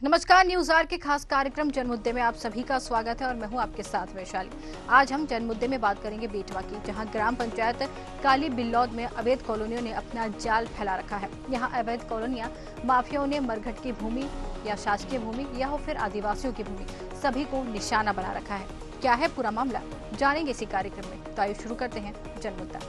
नमस्कार, news are के खास कार्यक्रम जनमुद्दे में आप सभी का स्वागत है और मैं हूं आपके साथ वैशाली। आज हम जनमुद्दे में बात करेंगे बेटवा की, जहां ग्राम पंचायत काली बिल्लौद में अवैध कॉलोनियों ने अपना जाल फैला रखा है। यहां अवैध कॉलोनियां माफियाओं ने मरघट की भूमि या शासकीय भूमि या फिर आदिवासियों की भूमि सभी को निशाना बना रखा है। क्या है पूरा मामला, जानेंगे इसी कार्यक्रम में। तो आइए शुरू करते हैं जनमुद्दा।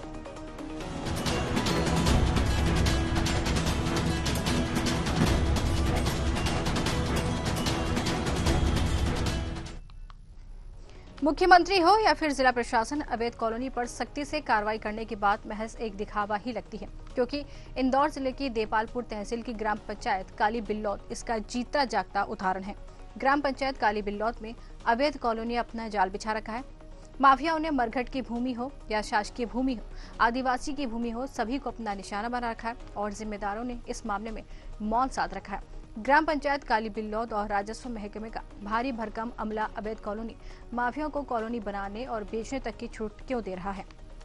मुख्यमंत्री हो या फिर जिला प्रशासन, अवैध कॉलोनी पर सख्ती से कार्रवाई करने की बात महज एक दिखावा ही लगती है, क्योंकि इंदौर जिले की देपालपुर तहसील की ग्राम पंचायत काली बिल्लौद इसका जीता जागता उदाहरण है। ग्राम पंचायत काली बिल्लौद में अवैध कॉलोनी अपना जाल बिछा रखा है। माफियाओं ने मरघट की भूमि हो या शासकीय भूमि हो, आदिवासी की भूमि हो, सभी को अपना निशाना बना रखा है और जिम्मेदारों ने इस मामले में मौन साध रखा है। ग्राम पंचायत काली बिल्लौद और राजस्व महकमे का भारी भरकम अमला अवैध कॉलोनी माफियाओं को कॉलोनी बनाने और बेचने तक की छूट क्यों दे रहा है?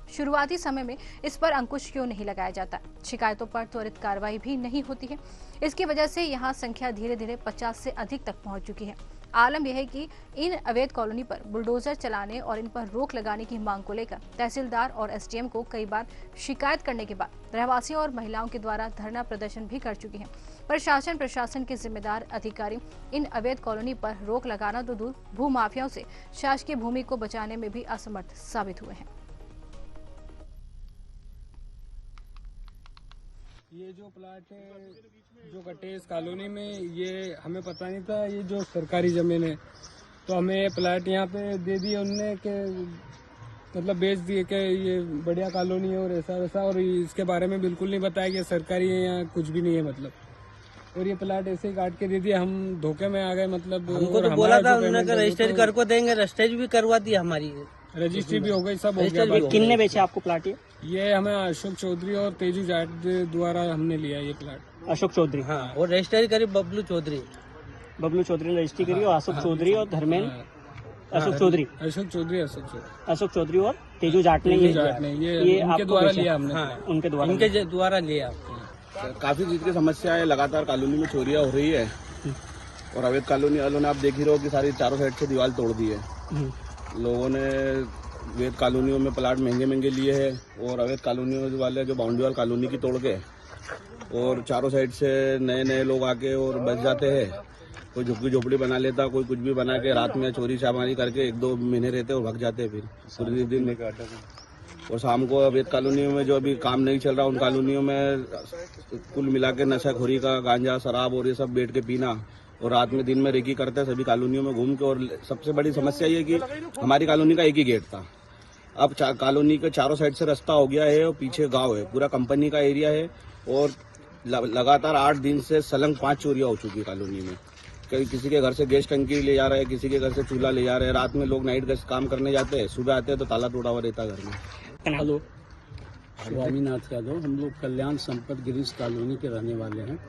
शुरुआती समय में इस पर अंकुश क्यों नहीं लगाया जाता? शिकायतों पर त्वरित कार्रवाई भी नहीं होती है। इसकी वजह से यहाँ संख्या धीरे धीरे 50 से अधिक तक पहुंच चुकी है। आलम यह है कि इन अवैध कॉलोनी पर बुलडोजर चलाने और इन पर रोक लगाने की मांग को लेकर तहसीलदार और एसडीएम को कई बार शिकायत करने के बाद रहवासियों और महिलाओं के द्वारा धरना प्रदर्शन भी कर चुकी हैं। प्रशासन के जिम्मेदार अधिकारी इन अवैध कॉलोनी पर रोक लगाना तो दूर, भू माफियाओं से शासकीय भूमि को बचाने में भी असमर्थ साबित हुए हैं। ये जो प्लाट है जो कटे इस कॉलोनी में, ये हमें पता नहीं था ये जो सरकारी जमीन है, तो हमें ये प्लाट यहाँ पे दे दिए उनने के मतलब बेच दिए कि ये बढ़िया कॉलोनी है और ऐसा वैसा, और इसके बारे में बिल्कुल नहीं बताया कि सरकारी है, यहाँ कुछ भी नहीं है मतलब। और ये प्लाट ऐसे ही काट के दे दिया, हम धोखे में आ गए मतलब। हमको तो बोला था उन्होंने रजिस्ट्री कर को देंगे, रजिस्ट्री भी करवा दी हमारी, रजिस्ट्री भी हो गई, सब हो गया। किन्ने बेचे आपको प्लाट? ये हमें अशोक चौधरी और तेजू जाट द्वारा हमने लिया ये प्लाट। अशोक चौधरी, हाँ, और रजिस्ट्री करी बबलू चौधरी ने रजिस्ट्री करी, और अशोक चौधरी और धर्मेंद्र अशोक चौधरी और तेजू जाट ने ये उनके द्वारा लिया हमने। उनके द्वारा लिया। काफी चीज की समस्या है, लगातार कॉलोनी में चोरियां हो रही है और अवैध कॉलोनी वालों ने आप देख ही रहो कि सारी चारों साइड से दीवार तोड़ दी है। लोगों ने अवैध कॉलोनियों में प्लाट महंगे लिए हैं और अवैध कॉलोनियों वाले जो बाउंड्री वाल कॉलोनी की तोड़ के और चारों साइड से नए लोग आके और बच जाते हैं। कोई झुग्गी झोपड़ी बना लेता, कोई कुछ भी बना के रात में चोरी चामारी करके 1-2 महीने रहते और भाग जाते हैं। फिर पूरे दिन और शाम को अवैध कॉलोनियों में जो अभी काम नहीं चल रहा, उन कॉलोनियों में कुल मिला के नशाखोरी का गांजा शराब और ये सब बैठ के पीना और रात में दिन में रेकी करते हैं सभी कॉलोनियों में घूम के। और सबसे बड़ी समस्या ये कि हमारी कॉलोनी का एक ही गेट था, अब कॉलोनी के चारों साइड से रास्ता हो गया है और पीछे गांव है, पूरा कंपनी का एरिया है और लगातार 8 दिन से सलंग 5 चोरियां हो चुकी है कॉलोनी में। किसी के घर से गैस टंकी ले जा रहे हैं, किसी के घर से चूल्हा ले जा रहे हैं। रात में लोग नाइट का काम करने जाते हैं, सुबह आते हैं तो ताला तोड़ा हुआ रहता है घर में। हेलो, स्वामीनाथ यादव, हम लोग कल्याण संपत गिरीश कॉलोनी के रहने वाले हैं।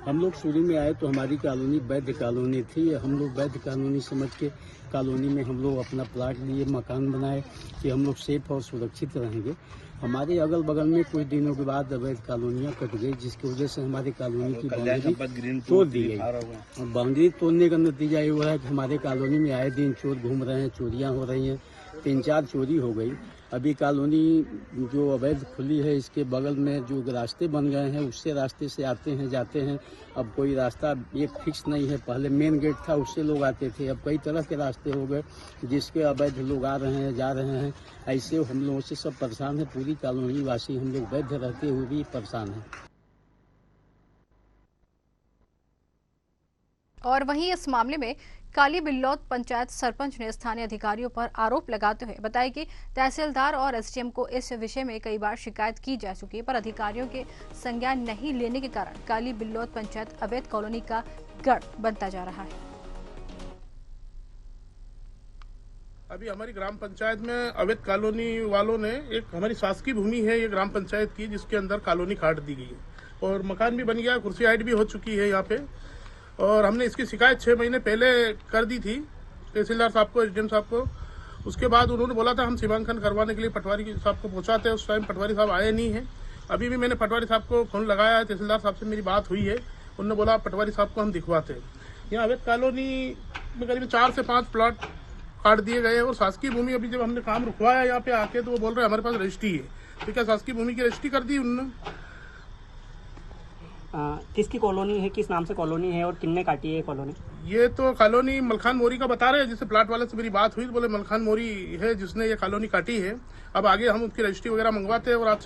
हम लोग शुरू में आए तो हमारी कॉलोनी वैध कॉलोनी थी। हम लोग वैध कॉलोनी समझ के कॉलोनी में हम लोग अपना प्लाट लिए, मकान बनाए कि हम लोग सेफ और सुरक्षित रहेंगे। हमारे अगल बगल में कुछ दिनों के बाद अवैध कॉलोनियाँ कट गई, जिसकी वजह से हमारी कॉलोनी की बाउंड्री तोड़ दी गई। और बाउंड्री तोड़ने का नतीजा ये हुआ है कि हमारे कॉलोनी में आए दिन चोर घूम रहे हैं, चोरियाँ हो रही हैं। 3-4 चोरी हो गई। अभी कॉलोनी जो अवैध खुली है, इसके बगल में जो रास्ते बन गए हैं, उससे रास्ते से आते हैं जाते हैं। अब कोई रास्ता एक फिक्स नहीं है। पहले मेन गेट था, उससे लोग आते थे, अब कई तरह के रास्ते हो गए जिसके अवैध लोग आ रहे हैं जा रहे हैं। ऐसे हम लोगों से सब परेशान है। पूरी कॉलोनी वासी हम लोग वैध रहते हुए भी परेशान हैं। और वहीं इस मामले में काली बिल्लौद पंचायत सरपंच ने स्थानीय अधिकारियों पर आरोप लगाते हुए बताया कि तहसीलदार और एसडीएम को इस विषय में कई बार शिकायत की जा चुकी है, पर अधिकारियों के संज्ञान नहीं लेने के कारण काली बिल्लौद पंचायत अवैध कॉलोनी का गढ़ बनता जा रहा है। अभी हमारी ग्राम पंचायत में अवैध कॉलोनी वालों ने एक हमारी शासकीय भूमि है ये ग्राम पंचायत की, जिसके अंदर कॉलोनी काट दी गई है और मकान भी बन गया, कुर्सी हाइट भी हो चुकी है यहाँ पे। और हमने इसकी शिकायत 6 महीने पहले कर दी थी तहसीलदार साहब को, एसडीएम साहब को। उसके बाद उन्होंने बोला था हम सीमांकन करवाने के लिए पटवारी साहब को पहुंचाते हैं। उस टाइम पटवारी साहब आए नहीं है। अभी भी मैंने पटवारी साहब को फोन लगाया है, तहसीलदार साहब से मेरी बात हुई है, उन्होंने बोला पटवारी साहब को हम दिखवाते हैं। यहाँ अवैध कॉलोनी में करीब 4 से 5 प्लॉट काट दिए गए और शासकीय भूमि अभी जब हमने काम रुकवाया यहाँ पे आके तो वो बोल रहे हैं हमारे पास रजिस्ट्री है। तो क्या शासकीय भूमि की रजिस्ट्री कर दी उन्होंने? किसकी कॉलोनी है, किस नाम से कॉलोनी है और किसने काटी है कॉलोनी? ये तो कॉलोनी मलखान मोरी का बता रहे हैं, जिससे प्लाट वाले से मेरी बात हुई तो बोले मलखान मोरी है जिसने ये कॉलोनी काटी है। अब आगे हम उसकी रजिस्ट्री वगैरह मंगवाते हैं और आप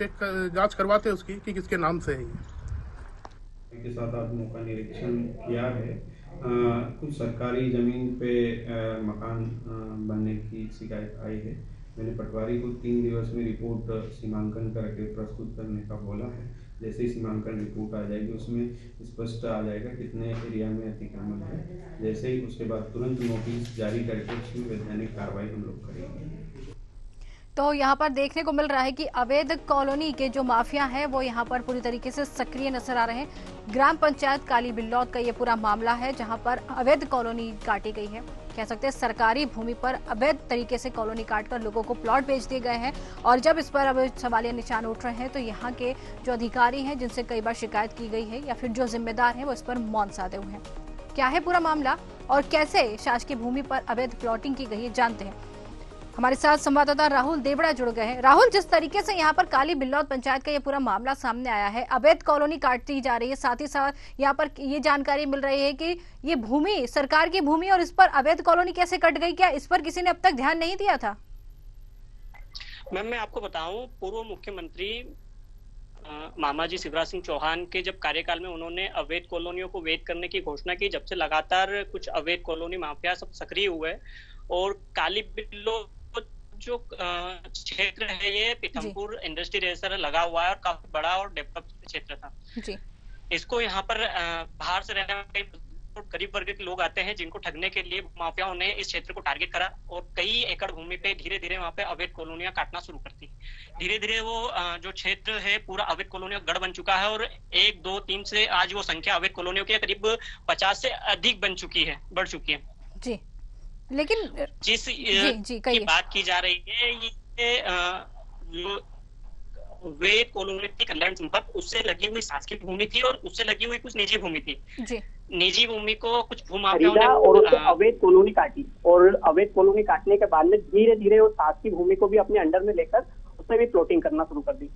जांच करवाते हैं उसकी कि किसके नाम से है ये। के साथ आज मौका निरीक्षण किया है। कुछ सरकारी जमीन पे मकान बनने की शिकायत आई है। मैंने पटवारी को 3 दिवस में रिपोर्ट सीमांकन करके प्रस्तुत करने का बोला है। जैसे ही सीमांकन रिपोर्ट आ जाएगी उसमें स्पष्ट आ जाएगा कितने एरिया में अतिक्रमण है। जैसे ही उसके बाद तुरंत नोटिस जारी करके उसमें वैधानिक कार्रवाई हम लोग करेंगे। तो यहाँ पर देखने को मिल रहा है कि अवैध कॉलोनी के जो माफिया हैं वो यहाँ पर पूरी तरीके से सक्रिय नजर आ रहे हैं। ग्राम पंचायत काली बिल्लौद का ये पूरा मामला है जहाँ पर अवैध कॉलोनी काटी गई है। कह सकते हैं सरकारी भूमि पर अवैध तरीके से कॉलोनी काटकर लोगों को प्लॉट बेच दिए गए हैं और जब इस पर अब सवालिया निशान उठ रहे हैं तो यहाँ के जो अधिकारी हैं जिनसे कई बार शिकायत की गई है या फिर जो जिम्मेदार हैं वो इस पर मौन साधे हुए हैं। क्या है पूरा मामला और कैसे शासकीय भूमि पर अवैध प्लॉटिंग की गई है जानते हैं। हमारे साथ संवाददाता राहुल देवड़ा जुड़ गए हैं। राहुल, जिस तरीके से यहाँ पर काली बिल्लौद पंचायत का ये पूरा मामला सामने आया है, अवैध कॉलोनी काटती जा रही है, साथ ही साथ यहाँ पर ये जानकारी मिल रही है कि ये भूमि सरकार की भूमि और इस पर अवैध कॉलोनी कैसे कट गई, क्या इस पर किसी ने अब तक ध्यान नहीं दिया था? मैम, मैं आपको बताऊं, पूर्व मुख्यमंत्री मामाजी शिवराज सिंह चौहान के जब कार्यकाल में उन्होंने अवैध कॉलोनियों को वैध करने की घोषणा की, जब से लगातार कुछ अवैध कॉलोनी माफिया सब सक्रिय हुए और काली बिल्लौद जो क्षेत्र है ये पीथमपुर इंडस्ट्री रेसर लगा हुआ है और काफी बड़ा और डेवलप क्षेत्र था जी। इसको यहाँ पर बाहर से रहने वाले गरीब वर्ग के लोग आते हैं जिनको ठगने के लिए माफियाओं ने इस क्षेत्र को टारगेट करा और कई एकड़ भूमि पे धीरे धीरे वहाँ पे अवैध कॉलोनियां काटना शुरू करती। धीरे धीरे वो जो क्षेत्र है पूरा अवैध कॉलोनियों का गढ़ बन चुका है और 1, 2, 3 से आज वो संख्या अवैध कॉलोनियों की करीब 50 से अधिक बढ़ चुकी है जी। लेकिन जिस की बात की जा रही है ये वैध कॉलोनी थी कल्याण संपर्क, उससे लगी हुई शासकीय भूमि थी और उससे लगी हुई कुछ निजी भूमि थी जी। निजी भूमि को कुछ भूमाफियाओं ने और उसको अवैध कॉलोनी काटी और अवैध कॉलोनी काटने के बाद में धीरे धीरे वो शासकीय भूमि को भी अपने अंडर में लेकर उसमें भी प्लॉटिंग करना शुरू कर दी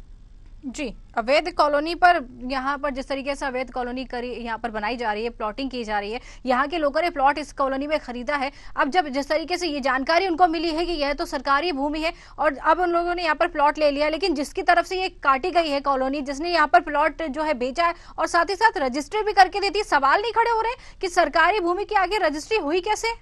जी। अवैध कॉलोनी पर यहाँ पर जिस तरीके से अवैध कॉलोनी करी यहाँ पर बनाई जा रही है, प्लॉटिंग की जा रही है, यहाँ के लोगों ने प्लॉट इस कॉलोनी में खरीदा है। अब जब जिस तरीके से ये जानकारी उनको मिली है कि यह तो सरकारी भूमि है और अब उन लोगों ने यहाँ पर प्लॉट ले लिया, लेकिन जिसकी तरफ से ये काटी गई है कॉलोनी, जिसने यहाँ पर प्लॉट जो है बेचा है और साथ ही साथ रजिस्ट्री भी करके देती, सवाल नहीं खड़े हो रहे कि सरकारी भूमि की आगे रजिस्ट्री हुई कैसे?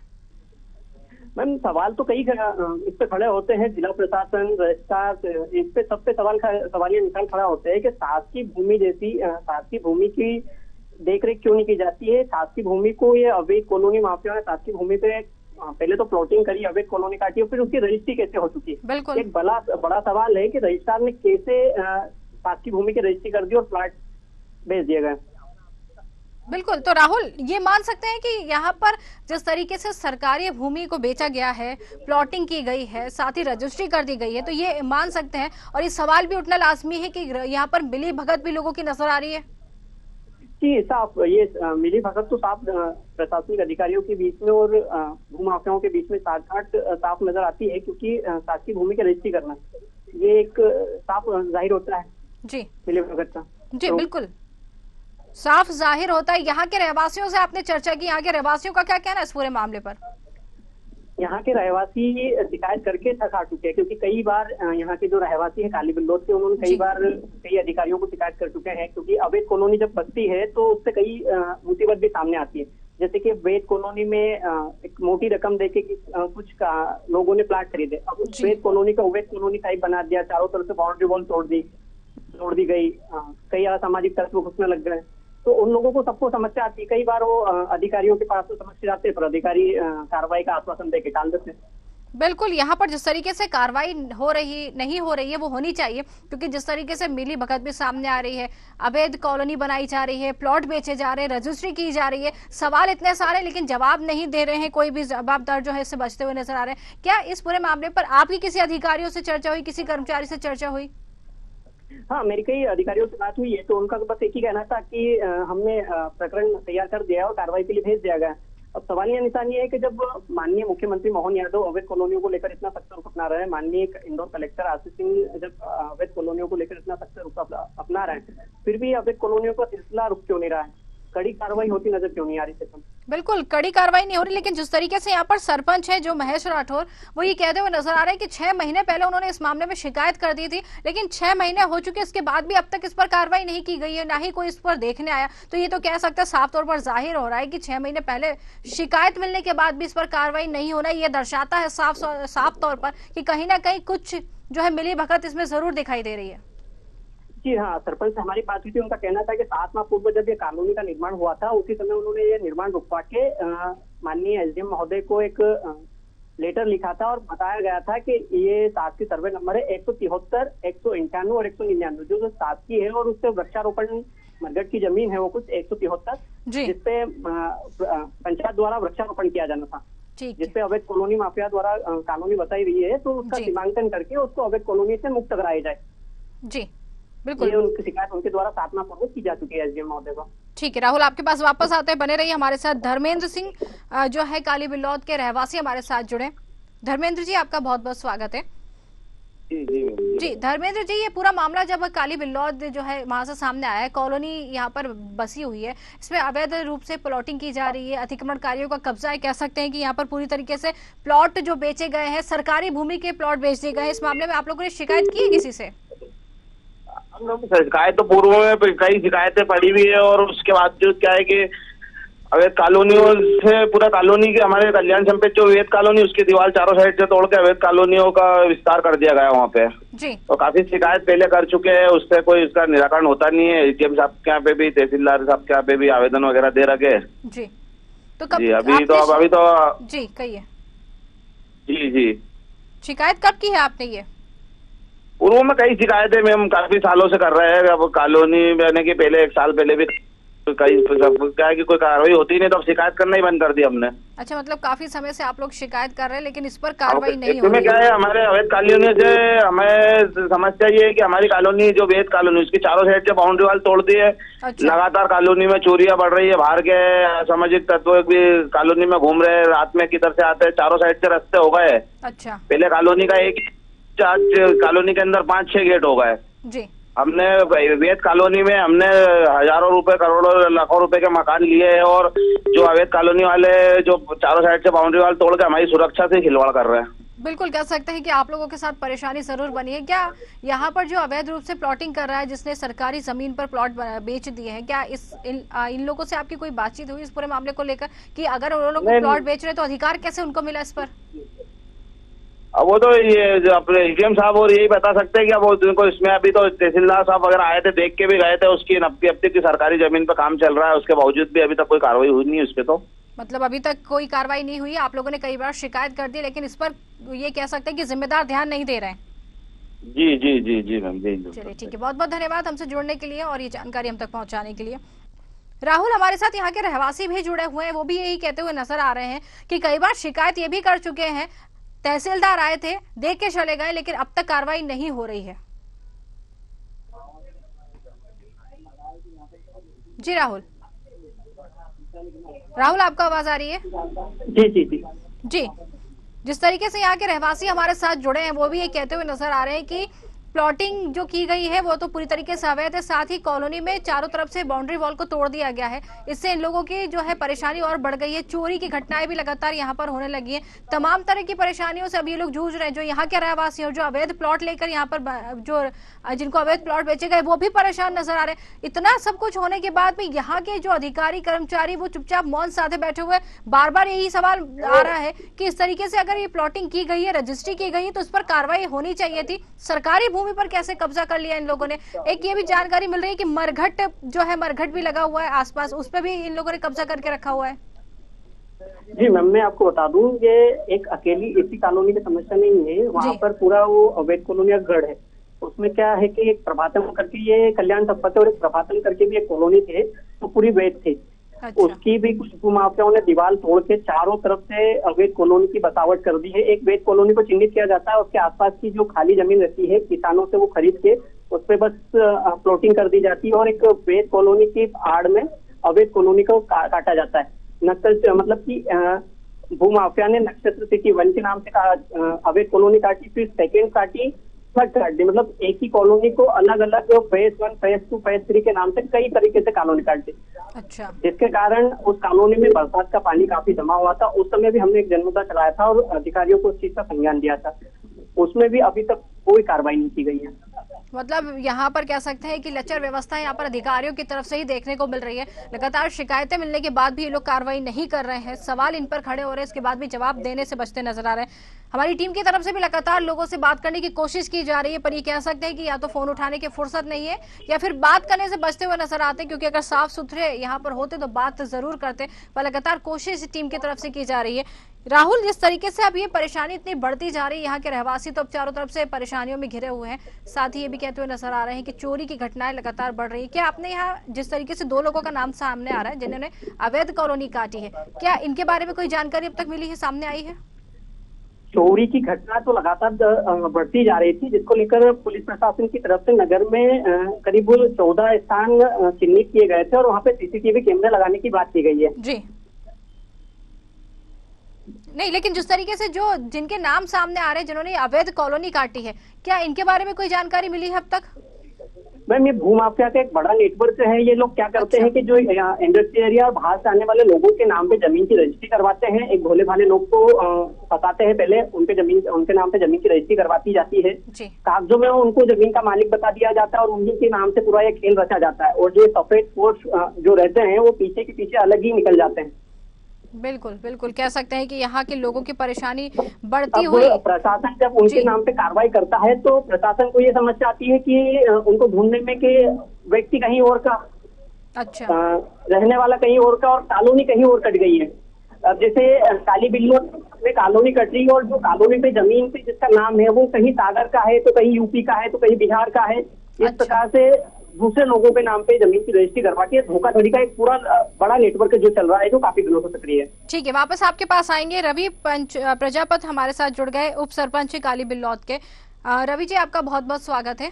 मैम, सवाल तो कई इस पे खड़े होते हैं। जिला प्रशासन, रजिस्ट्रार, इस पे सब पे सवालिया निशान खड़ा होते हैं कि शासकीय भूमि जैसी शासकीय भूमि की देखरेख क्यों नहीं की जाती है। शासकीय भूमि को ये अवैध कॉलोनी माफिया ने शासकीय भूमि पे पहले तो प्लॉटिंग करी, अवैध कॉलोनी काटी और फिर उसकी रजिस्ट्री कैसे हो चुकी है। बिल्कुल एक बड़ा सवाल है कि रजिस्ट्रार ने कैसे शासकीय भूमि की रजिस्ट्री कर दी और प्लाट भेज दिए गए। बिल्कुल, तो राहुल ये मान सकते हैं कि यहाँ पर जिस तरीके से सरकारी भूमि को बेचा गया है, प्लॉटिंग की गई है, साथ ही रजिस्ट्री कर दी गई है, तो ये मान सकते हैं और ये सवाल भी उठना लाजमी है कि यहाँ पर मिली भगत भी लोगों की नजर आ रही है जी। साफ ये मिली भगत तो साफ प्रशासनिक अधिकारियों के बीच में और भूमाफियाओं के बीच में साफ नजर आती है, क्योंकि शासकीय भूमि की रजिस्ट्री करना ये एक साफ जाहिर होता है जी मिली भगत का जी। बिल्कुल साफ जाहिर होता है। यहाँ के रहवासियों से आपने चर्चा की, यहाँ के रहवासियों का क्या कहना है इस पूरे मामले पर? यहाँ के रहवासी शिकायत करके थक आ चुके हैं, क्योंकि कई बार यहाँ के जो रहवासी है काली बिल्लौद के, उन्होंने कई बार कई अधिकारियों को शिकायत कर चुके हैं, क्योंकि अवैध कॉलोनी जब बसती है तो उससे कई मुसीबत भी सामने आती है। जैसे कि अवैध कॉलोनी में एक मोटी रकम देके कुछ लोगों ने प्लाट खरीदे, अब उस अवैध कॉलोनी का अवैध कॉलोनी टाइप बना दिया, चारों तरफ से बाउंड्री वॉल तोड़ दी गई, कई असामाजिक तत्व घुसने लग गए, तो उन लोगों को सबको समस्या आती है। कई बार वो अधिकारियों के पास तो समस्या जाते हैं पर अधिकारी कार्रवाई का आश्वासन देके टाल देते हैं। बिल्कुल, यहाँ पर जिस तरीके से कार्रवाई नहीं हो रही है वो होनी चाहिए, क्योंकि जिस तरीके से मिली भगत भी सामने आ रही है, अवैध कॉलोनी बनाई जा रही है, प्लॉट बेचे जा रहे हैं, रजिस्ट्री की जा रही है, सवाल इतने सारे लेकिन जवाब नहीं दे रहे हैं, कोई भी जवाबदार जो है इससे बचते हुए नजर आ रहे हैं। क्या इस पूरे मामले पर आपकी किसी अधिकारियों से चर्चा हुई, किसी कर्मचारी से चर्चा हुई? हाँ, मेरी कई अधिकारियों से बात हुई है, तो उनका बस एक ही कहना था कि हमने प्रकरण तैयार कर दिया और कार्रवाई के लिए भेज दिया गया। सवालिया निशान ये है कि जब माननीय मुख्यमंत्री मोहन यादव अवैध कॉलोनियों को लेकर इतना सख्त रुख अपना रहे हैं, माननीय इंदौर कलेक्टर आशीष सिंह जब अवैध कॉलोनियों को लेकर इतना सख्त रुख अपना रहे हैं, फिर भी अवैध कॉलोनियों का सिलसिला रुक क्यों नहीं रहा है? कड़ी कार्रवाई होती नजर क्यों नहीं आ रही? बिल्कुल कड़ी कार्रवाई नहीं हो रही, लेकिन जिस तरीके से यहाँ पर सरपंच है जो महेश राठौर, वो ये कहते हुए नजर आ रहे हैं कि 6 महीने पहले उन्होंने इस मामले में शिकायत कर दी थी, लेकिन 6 महीने हो चुके, इसके बाद भी अब तक इस पर कार्रवाई नहीं की गई है, ना ही कोई इस पर देखने आया। तो ये तो कह सकते हैं, साफ तौर पर जाहिर हो रहा है कि 6 महीने पहले शिकायत मिलने के बाद भी इस पर कार्रवाई नहीं होना, ये दर्शाता है साफ तौर पर कि कहीं ना कहीं कुछ जो है मिली भगत इसमें जरूर दिखाई दे रही है। जी हाँ, सरपंच से हमारी बात हुई थी, उनका कहना था कि 7 माह पूर्व जब ये कॉलोनी का निर्माण हुआ था, उसी समय उन्होंने ये निर्माण रुकवा के माननीय एसडीएम महोदय को एक लेटर लिखा था और बताया गया था कि ये शासकीय सर्वे नंबर है 173, 191 और 199, जो शासकीय है, और उससे वृक्षारोपण मरघट की जमीन है वो कुछ 173, जिसपे पंचायत द्वारा वृक्षारोपण किया जाना था, जिसपे अवैध कॉलोनी माफिया द्वारा कॉलोनी बताई रही है, तो उसका सीमांकन करके उसको अवैध कॉलोनी से मुक्त कराया जाए। जी बिल्कुल, ये उनकी शिकायत उनके द्वारा 7 माह पूर्व की जा चुकी है एसडीएम महोदय को। ठीक है राहुल, आपके पास वापस आते हैं, बने रहिए हमारे साथ। धर्मेंद्र सिंह जो है काली बिल्लौद के रहवासी हमारे साथ जुड़े। धर्मेंद्र जी, आपका बहुत बहुत स्वागत है। जी धर्मेंद्र जी, ये पूरा मामला जब काली बिल्लौद जो है वहां से सामने आया है, कॉलोनी यहाँ पर बसी हुई है, इसमें अवैध रूप से प्लॉटिंग की जा रही है, अतिक्रमणकारियों का कब्जा है, कह सकते हैं कि यहाँ पर पूरी तरीके से प्लॉट जो बेचे गए हैं, सरकारी भूमि के प्लॉट बेच दिए गए हैं। इस मामले में आप लोगों ने शिकायत की है किसी से? शिकायत तो पूर्व में कई शिकायतें पड़ी हुई है, और उसके बाद जो क्या है कि अवैध कॉलोनियों से पूरा कॉलोनी के हमारे कल्याण संपेत जो अवैध कॉलोनी, उसकी दीवार चारों साइड से तोड़ के अवैध कॉलोनियों का विस्तार कर दिया गया वहाँ पे जी। तो काफी शिकायत पहले कर चुके हैं, उससे कोई इसका निराकरण होता नहीं है। एडीएम साहब के यहाँ पे भी, तहसीलदार साहब के यहाँ पे भी आवेदन वगैरह दे रखे जी। तो कब जी अभी तो जी कहिए। जी शिकायत कब की है आपने? ये पूर्व में कई शिकायतें हम काफी सालों से कर रहे हैं। अब कॉलोनी बने के पहले 1 साल पहले भी कई क्या है कि कोई कार्रवाई होती नहीं, तो अब शिकायत करना ही बंद कर दिया हमने। अच्छा, मतलब काफी समय से आप लोग शिकायत कर रहे हैं, लेकिन इस पर कार्रवाई नहीं हो रही। क्या है, हमारे अवैध कॉलोनी से हमें समस्या ये है कि हमारी कॉलोनी जो अवैध कॉलोनी, उसकी चारों साइड से बाउंड्री वाल तोड़ दी है। अच्छा। लगातार कॉलोनी में चोरियां बढ़ रही है, बाहर के असामाजिक तत्व भी कॉलोनी में घूम रहे हैं, रात में किधर से आते हैं, चारों साइड से रास्ते हो गए। अच्छा, पहले कॉलोनी का एक कॉलोनी के अंदर 5-6 गेट हो गए जी। हमने अवैध कॉलोनी में हमने हजारों रुपए, करोड़ों, लाखों रुपए के मकान लिए हैं, और जो अवैध कॉलोनी वाले जो चारों साइड से बाउंड्री वाल तोड़ के हमारी सुरक्षा से खिलवाड़ कर रहे हैं। बिल्कुल कह सकते हैं कि आप लोगों के साथ परेशानी जरूर बनी है। क्या यहाँ पर जो अवैध रूप से प्लॉटिंग कर रहा है, जिसने सरकारी जमीन पर प्लॉट बेच दिए हैं, क्या इन लोगों से आपकी कोई बातचीत हुई इस पूरे मामले को लेकर कि अगर उन लोगों को प्लॉट बेच रहे हैं तो अधिकार कैसे उनको मिला इस पर? अब वो तो ये जो अपने एडीएम साहब और यही बता सकते हैं कि अब उनको इसमें, अभी तो तहसीलदार साहब वगैरह आए थे, देख के भी गए थे, उसकी 90 की सरकारी जमीन पे काम चल रहा है, उसके बावजूद भी अभी तक कोई कार्रवाई हुई नहीं है उस पे। तो मतलब अभी तक कोई कार्रवाई नहीं हुई। आप लोगों ने कई बार शिकायत कर दी, लेकिन इस पर ये कह सकते हैं कि जिम्मेदार ध्यान नहीं दे रहे हैं। जी जी जी जी मैम, जी। चलिए ठीक है, बहुत बहुत धन्यवाद हमसे जुड़ने के लिए और ये जानकारी हम तक पहुँचाने के लिए। राहुल, हमारे साथ यहाँ के रहवासी भी जुड़े हुए हैं, वो भी यही कहते हुए नजर आ रहे हैं कि कई बार शिकायत ये भी कर चुके हैं, तहसीलदार आए थे, देख के चले गए, लेकिन अब तक कार्रवाई नहीं हो रही है। जी राहुल, आपको आवाज आ रही है? जी जी जी जी। जिस तरीके से यहाँ के रहवासी हमारे साथ जुड़े हैं, वो भी ये कहते हुए नजर आ रहे हैं कि प्लॉटिंग जो की गई है वो तो पूरी तरीके से अवैध है, साथ ही कॉलोनी में चारों तरफ से बाउंड्री वॉल को तोड़ दिया गया है। इससे इन लोगों की जो है परेशानी और बढ़ गई है, चोरी की घटनाएं भी लगातार यहाँ पर होने लगी है। तमाम तरह की परेशानियों से अभी ये लोग जूझ रहे हैं। जो यहाँ के रहवासी हैं, जो अवैध प्लॉट लेकर यहाँ पर जो जिनको अवैध प्लॉट बेचे गए, वो भी परेशान नजर आ रहे हैं। इतना सब कुछ होने के बाद भी यहाँ के जो अधिकारी कर्मचारी वो चुपचाप मौन साधे बैठे हुए। बार बार यही सवाल आ रहा है कि इस तरीके से अगर ये प्लॉटिंग की गई है, रजिस्ट्री की गई है, तो इस पर कार्रवाई होनी चाहिए थी। सरकारी भूमि पर कैसे कब्जा कर लिया इन लोगों ने? एक ये भी जानकारी मिल रही है कि मरघट जो है, मरघट भी लगा हुआ है आसपास, उस पर भी इन लोगों ने कब्जा करके रखा हुआ है। जी मैम, मैं आपको बता दूं, ये एक अकेली इसी कॉलोनी की समस्या नहीं है। वहाँ पर पूरा वो अवैध कॉलोनी गढ़ है। उसमें क्या है कि एक प्रभातम करके, ये कल्याण संपत्ति और एक प्रभातम करके भी एक कॉलोनी थे, तो पूरी वैध थी। अच्छा। उसकी भी कुछ माफियाओं ने दीवार तोड़ के चारों तरफ से अवैध कॉलोनी की बसावट कर दी है। एक वैध कॉलोनी को चिन्हित किया जाता है, उसके आसपास की जो खाली जमीन रहती है किसानों से वो खरीद के उस पर बस प्लॉटिंग कर दी जाती है, और एक वैध कॉलोनी की आड़ में अवैध कॉलोनी को काटा जाता है। नक्सल मतलब कि भूमाफिया ने नक्षत्र सिटी 1 के नाम से अवैध कॉलोनी काटी, फिर सेकेंड काटी, थर्ड काटी, मतलब एक ही कॉलोनी को अलग अलग फेज 1, फेज 2, फेज 3 के नाम से कई तरीके से कॉलोनी काटी। अच्छा। जिसके कारण उस कॉलोनी में बरसात का पानी काफी जमा हुआ था। उस समय भी हमने एक जनमुद्दा चलाया था और अधिकारियों को उस चीज का संज्ञान दिया था। उसमें भी अभी तक कोई कार्रवाई नहीं की गई है। मतलब यहाँ पर कह सकते हैं कि लचर व्यवस्था यहाँ पर अधिकारियों की तरफ से ही देखने को मिल रही है। लगातार शिकायतें मिलने के बाद भी ये लोग कार्रवाई नहीं कर रहे हैं, सवाल इन पर खड़े हो रहे हैं, इसके बाद भी जवाब देने से बचते नजर आ रहे हैं। हमारी टीम की तरफ से भी लगातार लोगों से बात करने की कोशिश की जा रही है, पर ये कह सकते हैं कि या तो फोन उठाने की फुर्सत नहीं है या फिर बात करने से बचते हुए नजर आते हैं, क्योंकि अगर साफ सुथरे यहाँ पर होते तो बात जरूर करते, पर लगातार कोशिश टीम की तरफ से की जा रही है। राहुल, जिस तरीके से अब ये परेशानी इतनी बढ़ती जा रही है, यहाँ के रहवासी तो अब चारों तरफ से परेशानियों में घिरे हुए हैं, साथ ही ये भी कहते हुए नजर आ रहे हैं कि चोरी की घटनाएं लगातार बढ़ रही है। क्या आपने यहाँ जिस तरीके से 2 लोगों का नाम सामने आ रहा है जिन्होंने अवैध कॉलोनी काटी है, क्या इनके बारे में कोई जानकारी अब तक मिली है, सामने आई है? चोरी की घटना तो लगातार बढ़ती जा रही थी, जिसको लेकर पुलिस प्रशासन की तरफ से नगर में करीब 14 स्थान चिन्हित किए गए थे और वहाँ पे सीसीटीवी कैमरे लगाने की बात की गई है। जी नहीं, लेकिन जिस तरीके से जो जिनके नाम सामने आ रहे हैं जिन्होंने अवैध कॉलोनी काटी है, क्या इनके बारे में कोई जानकारी मिली है अब तक? मैम, ये भूमाफिया का एक बड़ा नेटवर्क है। ये लोग क्या करते हैं कि जो इंडस्ट्रियल एरिया और बाहर से आने वाले लोगों के नाम पे जमीन की रजिस्ट्री करवाते हैं। एक भोले भाले लोग को बताते हैं, पहले उनके नाम पे जमीन की रजिस्ट्री करवाती जाती है, कागजों में उनको जमीन का मालिक बता दिया जाता है और उन्हीं के नाम से पूरा ये खेल रचा जाता है। और जो सफेद पोस्ट जो रहते हैं वो पीछे के पीछे अलग ही निकल जाते हैं। बिल्कुल बिल्कुल, कह सकते हैं कि यहाँ के लोगों की परेशानी बढ़ती हुई। प्रशासन जब उनके नाम पे कार्रवाई करता है तो प्रशासन को ये समस्या आती है कि उनको ढूंढने में कि व्यक्ति कहीं और का, अच्छा, रहने वाला कहीं और का और कॉलोनी कहीं और कट गई है। अब जैसे काली बिल्लो में कॉलोनी कट रही है और जो कॉलोनी पे जमीन पे जिसका नाम है वो कहीं सागर का है, तो कहीं यूपी का है, तो कहीं बिहार का है। इस प्रकार से दूसरे लोगों के नाम पे जमीन की रजिस्ट्री करवा के धोखाधड़ी का एक पूरा बड़ा नेटवर्क जो चल रहा है, जो काफी दिनों से सक्रिय है। ठीक है, वापस आपके पास आएंगे। रवि प्रजापत हमारे साथ जुड़ गए, उप सरपंच काली बिल्लौद के। रवि जी, आपका बहुत बहुत स्वागत है।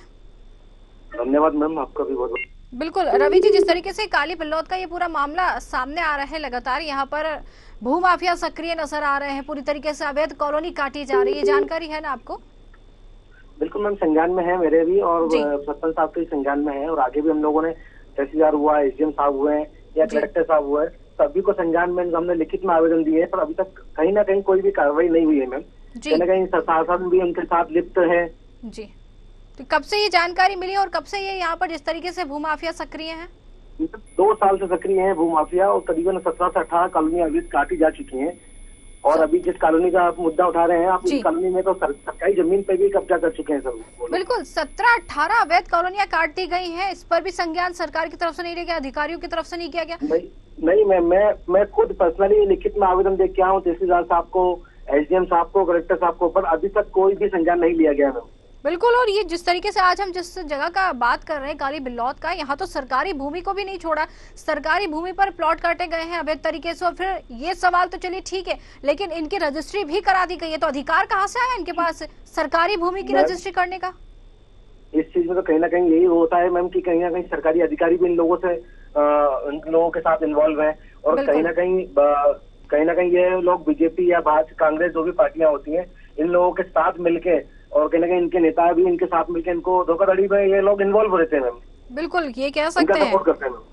धन्यवाद मैम, आपका भी बहुत। बिल्कुल रवि जी, जिस तरीके से काली बिल्लौद का ये पूरा मामला सामने आ रहा है, लगातार यहाँ पर भूमाफिया सक्रिय नजर आ रहे हैं, पूरी तरीके से अवैध कॉलोनी काटी जा रही है, जानकारी है ना आपको? बिल्कुल मैम, संज्ञान में है मेरे भी और सरपंच साहब के संज्ञान में है, और आगे भी हम लोगों ने तहसीलदार हुआ, एसडीएम साहब हुए हैं या कलेक्टर साहब हुए, सभी को संज्ञान में हमने लिखित में आवेदन दिए हैं, पर अभी तक कहीं ना कहीं कोई भी कार्रवाई नहीं हुई है मैम। कहीं ना कहीं प्रशासन भी उनके साथ लिप्त है। जी, तो कब से ये जानकारी मिली और कब से ये यहाँ पर जिस तरीके से भूमाफिया सक्रिय है? 2 साल से सक्रिय है भूमाफिया और करीबन 17 से 18 कॉलोनी अवैध काटी जा चुकी है। और अभी जिस कॉलोनी का आप मुद्दा उठा रहे हैं, आप उस कॉलोनी में तो सरकारी जमीन पे भी कब्जा कर चुके हैं सब। बिल्कुल, 17-18 अवैध कॉलोनियां काट दी गई हैं, इस पर भी संज्ञान सरकार की तरफ से नहीं लिया गया, अधिकारियों की तरफ से नहीं किया गया? नहीं मैं खुद पर्सनली लिखित में आवेदन दे के आया हूँ तहसीलदार साहब को, एसडीएम साहब को, कलेक्टर साहब को, पर अभी तक कोई भी संज्ञान नहीं लिया गया है। बिल्कुल, और ये जिस तरीके से आज हम जिस जगह का बात कर रहे हैं काली बिल्लौद का, यहाँ तो सरकारी भूमि को भी नहीं छोड़ा, सरकारी भूमि पर प्लॉट काटे गए हैं अवैध तरीके से। और फिर ये सवाल तो चलिए ठीक है, लेकिन इनकी रजिस्ट्री भी करा दी गई है, तो अधिकार कहाँ से आया इनके पास सरकारी भूमि की रजिस्ट्री करने का? इस चीज में तो कहीं ना कहीं यही होता है मैम कि कहीं ना कहीं सरकारी अधिकारी भी इन लोगों के साथ इन्वॉल्व है, और कहीं ना कहीं ये लोग बीजेपी या भाजपा, कांग्रेस, जो भी पार्टियां होती हैं, इन लोगों के साथ मिलके और कहीं ना कहीं इनके नेता भी इनके साथ मिलकर इनको धोखाधड़ी में ये लोग इन्वॉल्व रहते हैं। बिल्कुल, ये कह सकते हैं,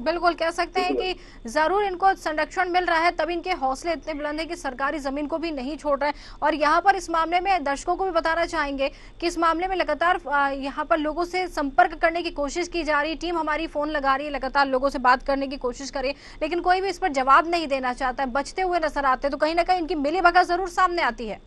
बिल्कुल कह सकते हैं कि जरूर इनको संरक्षण मिल रहा है, तभी इनके हौसले इतने बुलंद है कि सरकारी जमीन को भी नहीं छोड़ रहे हैं। और यहाँ पर इस मामले में दर्शकों को भी बताना चाहेंगे कि इस मामले में लगातार यहाँ पर लोगों से संपर्क करने की कोशिश की जा रही है, टीम हमारी फोन लगा रही है, लगातार लोगों से बात करने की कोशिश करें, लेकिन कोई भी इस पर जवाब नहीं देना चाहता है, बचते हुए नजर आते हैं। तो कहीं ना कहीं इनकी मिलीभगत जरूर सामने आती है।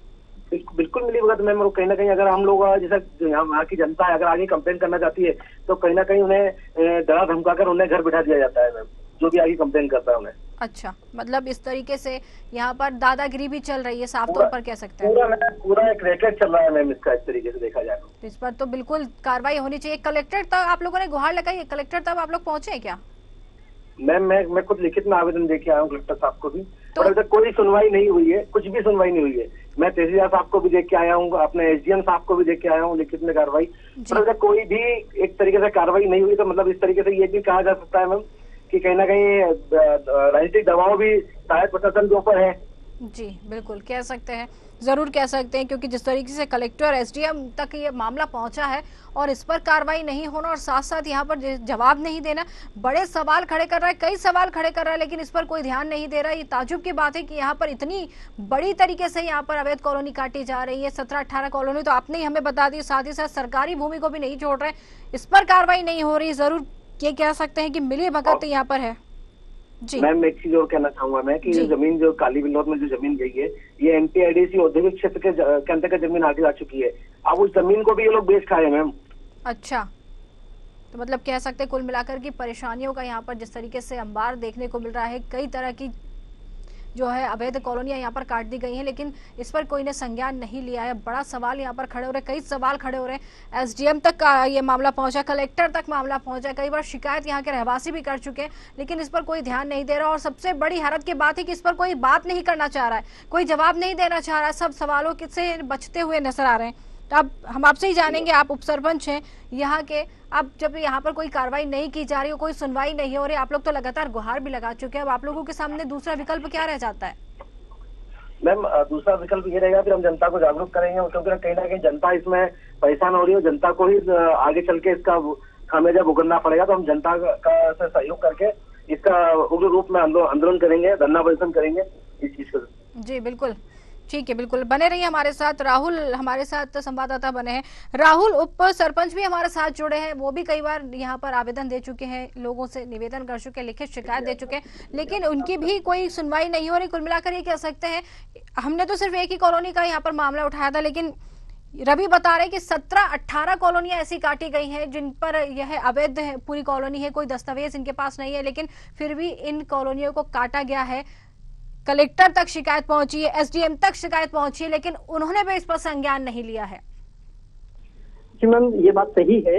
बिल्कुल मिली भगत मैम, कहीं ना कहीं अगर हम लोग जैसे यहाँ की जनता है, अगर आगे कंप्लेन करना चाहती है तो कहीं ना कहीं उन्हें डरा धमकाकर उन्हें घर बिठा दिया जाता है मैम, जो भी आगे कंप्लेन करता है उन्हें। अच्छा, मतलब इस तरीके से यहाँ पर दादागिरी भी चल रही है, साफ तौर पर कह सकते हैं। पूरा एक रैकेट चल रहा है मैम इसका, इस तरीके से देखा जाए तो इस पर तो बिल्कुल कार्रवाई होनी चाहिए। कलेक्टर तक आप लोगों ने गुहार लगाई, कलेक्टर तक आप लोग पहुंचे क्या? मैम मैं खुद लिखित में आवेदन देके आया हूँ कलेक्टर साहब को भी, तो अभी तक कोई सुनवाई नहीं हुई है, कुछ भी सुनवाई नहीं हुई है। मैं तहसीलदार साहब को भी देख के आया हूँ, अपने एसडीएम साहब को भी देख के आया हूँ लिखित में कार्रवाई, पर अगर कोई भी एक तरीके से कार्रवाई नहीं हुई, तो मतलब इस तरीके से ये भी कहा जा सकता है मैम कि कहीं ना कहीं राजनीतिक दबाव भी शायद प्रशासन के ऊपर है। जी बिल्कुल कह सकते हैं, जरूर कह सकते हैं, क्योंकि जिस तरीके से कलेक्टर एसडीएम तक ये मामला पहुंचा है और इस पर कार्रवाई नहीं होना और साथ साथ यहाँ पर जवाब नहीं देना, बड़े सवाल खड़े कर रहा है, कई सवाल खड़े कर रहा है, लेकिन इस पर कोई ध्यान नहीं दे रहा है। ये ताज्जुब की बात है कि यहाँ पर इतनी बड़ी तरीके से यहाँ पर अवैध कॉलोनी काटी जा रही है। 17-18 कॉलोनी तो आपने ही हमें बता दी, साथ ही साथ सरकारी भूमि को भी नहीं छोड़ रहे, इस पर कार्रवाई नहीं हो रही। जरूर ये कह सकते हैं कि मिली भगत यहाँ पर है। जी मैम एक चीज और कहना चाहूंगा मैं कि ये जमीन जो काली बिल्लौद में जो जमीन गई है, ये एमपीआईडीसी औद्योगिक क्षेत्र के अंतर्गत जमीन आगे आ चुकी है। अब उस जमीन को भी ये लोग बेच खाए मैम। अच्छा, तो मतलब कह सकते हैं कुल मिलाकर की परेशानियों का यहाँ पर जिस तरीके से अंबार देखने को मिल रहा है, कई तरह की जो है अवैध कॉलोनियां यहाँ पर काट दी गई हैं, लेकिन इस पर कोई ने संज्ञान नहीं लिया है। बड़ा सवाल यहाँ पर खड़े हो रहे हैं, कई सवाल खड़े हो रहे हैं। एसडीएम तक का ये मामला पहुंचा, कलेक्टर तक मामला पहुंचा, कई बार शिकायत यहाँ के रहवासी भी कर चुके हैं, लेकिन इस पर कोई ध्यान नहीं दे रहा। और सबसे बड़ी हैरत की बात है कि इस पर कोई बात नहीं करना चाह रहा है, कोई जवाब नहीं देना चाह रहा है, सब सवालों से बचते हुए नजर आ रहे हैं। तो अब हम आपसे ही जानेंगे, आप उपसरपंच हैं यहाँ के, अब जब यहाँ पर कोई कार्रवाई नहीं की जा रही हो, कोई सुनवाई नहीं हो रही, आप लोग तो लगातार गुहार भी लगा चुके हैं, अब आप लोगों के सामने दूसरा विकल्प क्या रह जाता है? मैम दूसरा विकल्प ये रहेगा, फिर हम जनता को जागरूक करेंगे, क्योंकि कहीं ना कहीं जनता इसमें परेशान हो रही है, जनता को ही आगे चल के इसका खामियाजा भुगतना पड़ेगा। तो हम जनता का से सहयोग करके इसका उग्र रूप में आंदोलन करेंगे, धरना प्रदर्शन करेंगे इस चीज को। जी बिल्कुल, ठीक है, बिल्कुल बने रहिए हमारे साथ। राहुल हमारे साथ संवाददाता बने हैं। राहुल, उप सरपंच भी हमारे साथ जुड़े हैं, वो भी कई बार यहाँ पर आवेदन दे चुके हैं, लोगों से निवेदन कर चुके हैं, लिखित शिकायत दे चुके हैं, लेकिन उनकी भी कोई सुनवाई नहीं हो रही। कुल मिलाकर ये कह सकते हैं, हमने तो सिर्फ एक ही कॉलोनी का यहाँ पर मामला उठाया था, लेकिन रवि बता रहे कि 17-18 कॉलोनियां ऐसी काटी गई हैं जिन पर यह अवैध पूरी कॉलोनी है, कोई दस्तावेज इनके पास नहीं है, लेकिन फिर भी इन कॉलोनियों को काटा गया है। कलेक्टर तक शिकायत पहुंची है, एसडीएम तक शिकायत पहुंची है, लेकिन उन्होंने भी इस पर संज्ञान नहीं लिया है। जी मैम, ये बात सही है।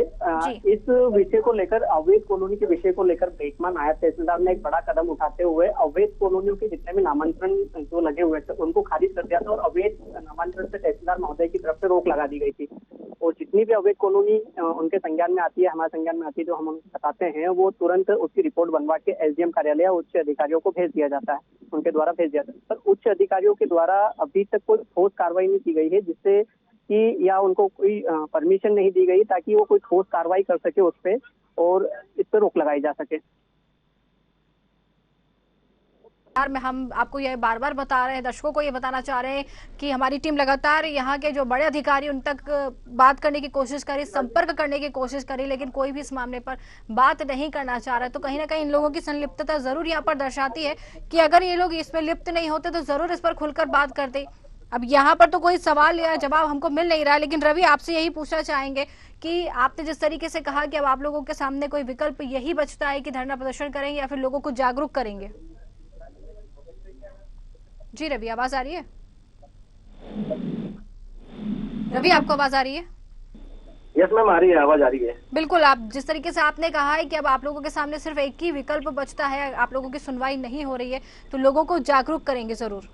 इस विषय को लेकर, अवैध कॉलोनी के विषय को लेकर बेतमा नायब तहसीलदार ने एक बड़ा कदम उठाते हुए अवैध कॉलोनियों के जितने भी नामांतरण जो लगे हुए थे उनको खारिज कर दिया था और अवैध नामांतरण से तहसीलदार महोदय की तरफ से रोक लगा दी गई थी। और जितनी भी अवैध कॉलोनी उनके संज्ञान में आती है, हमारे संज्ञान में आती है, जो हम बताते हैं, वो तुरंत उसकी रिपोर्ट बनवा के एसडीएम कार्यालय उच्च अधिकारियों को भेज दिया जाता है, उनके द्वारा भेज दिया जाता है। पर उच्च अधिकारियों के द्वारा अभी तक कोई ठोस कार्रवाई नहीं की गई है, जिससे कि या उनको कोई परमिशन नहीं दी गई ताकि वो कोई ठोस कार्रवाई कर सके उस पे और इस पर रोक लगाई जा सके। में हम आपको ये बार बार बता रहे हैं, दर्शकों को ये बताना चाह रहे हैं कि हमारी टीम लगातार यहाँ के जो बड़े अधिकारी उन तक बात करने की कोशिश करी, संपर्क करने की कोशिश करी, लेकिन कोई भी इस मामले पर बात नहीं करना चाह रहा है। तो कहीं ना कहीं इन लोगों की संलिप्तता जरूर यहाँ पर दर्शाती है कि अगर ये लोग इसमें लिप्त नहीं होते तो जरूर इस पर खुलकर बात करते। अब यहाँ पर तो कोई सवाल या जवाब हमको मिल नहीं रहा, लेकिन रवि आपसे यही पूछना चाहेंगे कि आपने जिस तरीके से कहा कि अब आप लोगों के सामने कोई विकल्प यही बचता है कि धरना प्रदर्शन करेंगे या फिर लोगों को जागरूक करेंगे? जी रवि, आवाज आ रही है? रवि, आपको आवाज आ रही है? यस मैम, आ रही है, आवाज आ रही है। बिल्कुल, आप जिस तरीके से आपने कहा है कि अब आप लोगों के सामने सिर्फ एक ही विकल्प बचता है, आप लोगों की सुनवाई नहीं हो रही है, तो लोगों को जागरूक करेंगे जरूर।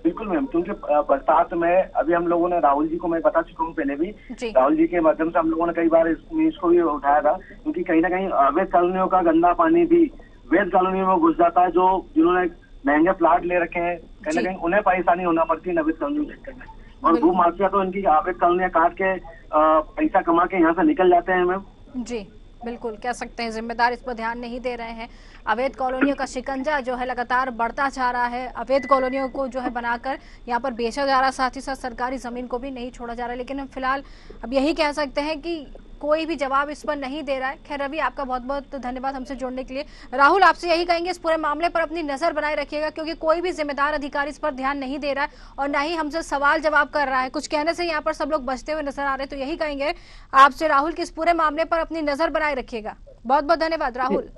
बिल्कुल मैम, क्योंकि बरसात में अभी हम लोगों ने राहुल जी को मैं बता चुका हूँ पहले भी, राहुल जी के माध्यम से हम लोगों ने कई बार इसको भी उठाया था, क्योंकि कहीं ना कहीं अवैध कॉलोनियों का गंदा पानी भी वैध कॉलोनियों में घुस जाता है। जो जिन्होंने महंगे प्लाट ले रखे हैं, कहीं ना कहीं उन्हें परेशानी होना पड़ती है अवैध कॉलोनियों के चक्कर में। और भू माफिया तो इनकी अवैध कॉलोनियां काट के पैसा कमा के यहाँ से निकल जाते हैं मैम। जी बिल्कुल, कह सकते हैं जिम्मेदार इस पर ध्यान नहीं दे रहे हैं। अवैध कॉलोनियों का शिकंजा जो है लगातार बढ़ता जा रहा है, अवैध कॉलोनियों को जो है बनाकर यहाँ पर बेचा जा रहा है, साथ ही साथ सरकारी जमीन को भी नहीं छोड़ा जा रहा है। लेकिन हम फिलहाल अब यही कह सकते हैं कि कोई भी जवाब इस पर नहीं दे रहा है। खैर रवि, आपका बहुत बहुत धन्यवाद हमसे जुड़ने के लिए। राहुल, आपसे यही कहेंगे इस पूरे मामले पर अपनी नजर बनाए रखिएगा, क्योंकि कोई भी जिम्मेदार अधिकारी इस पर ध्यान नहीं दे रहा है और ना ही हमसे सवाल जवाब कर रहा है। कुछ कहने से यहाँ पर सब लोग बचते हुए नजर आ रहे हैं। तो यही कहेंगे आपसे राहुल कि इस पूरे मामले पर अपनी नजर बनाए रखिएगा। बहुत बहुत धन्यवाद राहुल।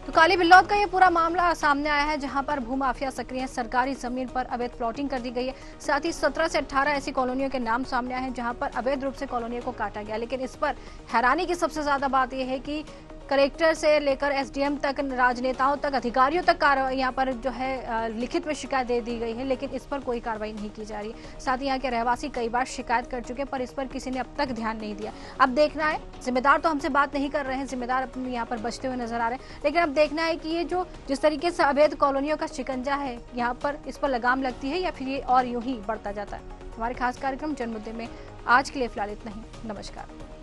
तो काली बिल्लौद का ये पूरा मामला सामने आया है, जहां पर भूमाफिया सक्रिय है, सरकारी जमीन पर अवैध प्लॉटिंग कर दी गई है। साथ ही 17 से 18 ऐसी कॉलोनियों के नाम सामने आए हैं जहां पर अवैध रूप से कॉलोनियों को काटा गया। लेकिन इस पर हैरानी की सबसे ज्यादा बात यह है कि कलेक्टर से लेकर एसडीएम तक, राजनेताओं तक, अधिकारियों तक कार्रवाई यहाँ पर जो है लिखित में शिकायत दे दी गई है, लेकिन इस पर कोई कार्रवाई नहीं की जा रही। साथ ही यहाँ के रहवासी कई बार शिकायत कर चुके, पर इस पर किसी ने अब तक ध्यान नहीं दिया। अब देखना है, जिम्मेदार तो हमसे बात नहीं कर रहे हैं, जिम्मेदार अपने यहाँ पर बचते हुए नजर आ रहे हैं, लेकिन अब देखना है कि ये जो जिस तरीके से अवैध कॉलोनियों का शिकंजा है यहाँ पर, इस पर लगाम लगती है या फिर ये और यूं ही बढ़ता जाता है। हमारे खास कार्यक्रम जनमुद्दे में आज के लिए फिलहाल इतना ही। नमस्कार।